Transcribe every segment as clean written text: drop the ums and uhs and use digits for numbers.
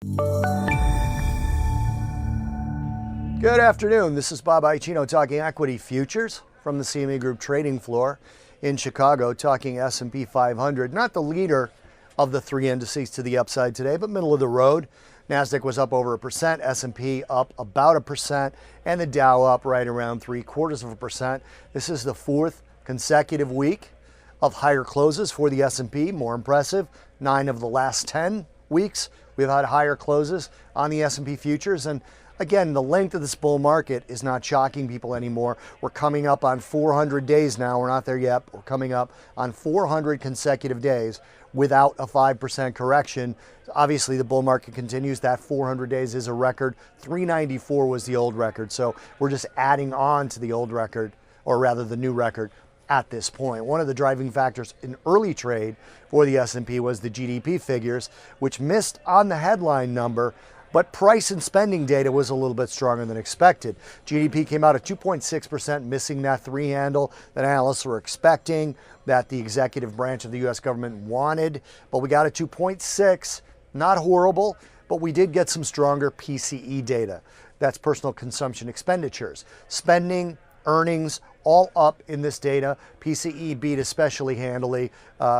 Good afternoon. This is Bob Iaccino talking equity futures from the CME Group trading floor in Chicago, talking S&P 500. Not the leader of the three indices to the upside today, but middle of the road. NASDAQ was up over 1%, S&P up about 1%, and the Dow up right around 0.75%. This is the fourth consecutive week of higher closes for the S&P. More impressive, 9 of the last 10 weeks we've had higher closes on the S&P futures. And again, the length of this bull market is not shocking people anymore. We're coming up on 400 days now. We're not there yet. We're coming up on 400 consecutive days without a 5% correction. Obviously, the bull market continues. That 400 days is a record. 394 was the old record. So we're just adding on to the old record, or rather the new record at this point. One of the driving factors in early trade for the S&P was the GDP figures, which missed on the headline number, but price and spending data was a little bit stronger than expected. GDP came out at 2.6%, missing that 3 handle that analysts were expecting, that the executive branch of the U.S. government wanted, but we got a 2.6, not horrible, but we did get some stronger PCE data. That's personal consumption expenditures. Spending, earnings, all up in this data. PCE beat especially handily,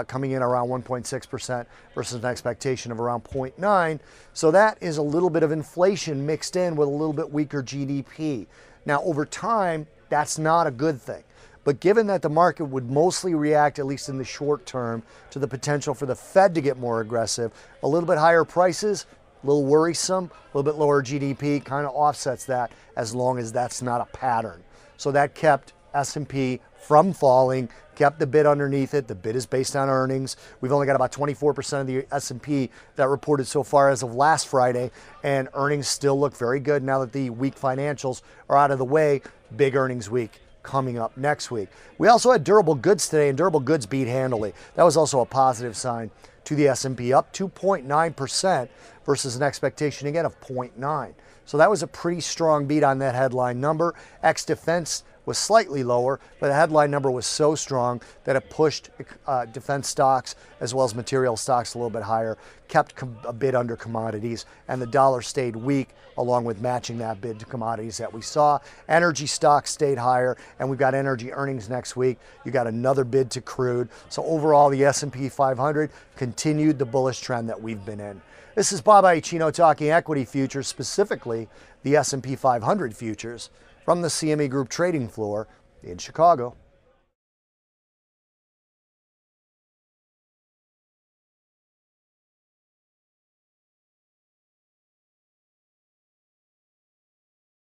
coming in around 1.6% versus an expectation of around 0.9. So that is a little bit of inflation mixed in with a little bit weaker GDP. Now, over time, that's not a good thing. But given that the market would mostly react, at least in the short term, to the potential for the Fed to get more aggressive, a little bit higher prices, a little worrisome, a little bit lower GDP kind of offsets that, as long as that's not a pattern. So that kept S&P from falling, kept the bid underneath it. The bid is based on earnings. We've only got about 24% of the S&P that reported so far as of last Friday, and earnings still look very good now that the weak financials are out of the way. Big earnings week coming up next week. We also had durable goods today, and durable goods beat handily. That was also a positive sign to the S&P, up 2.9% versus an expectation again of 0.9. So that was a pretty strong beat on that headline number. Ex-defense was slightly lower, but the headline number was so strong that it pushed defense stocks as well as material stocks a little bit higher, kept a bid under commodities, and the dollar stayed weak along with matching that bid to commodities that we saw. Energy stocks stayed higher, and we've got energy earnings next week. You got another bid to crude. So overall, the S&P 500 continued the bullish trend that we've been in. This is Bob Iaccino talking equity futures, specifically the S&P 500 futures, from the CME Group trading floor in Chicago.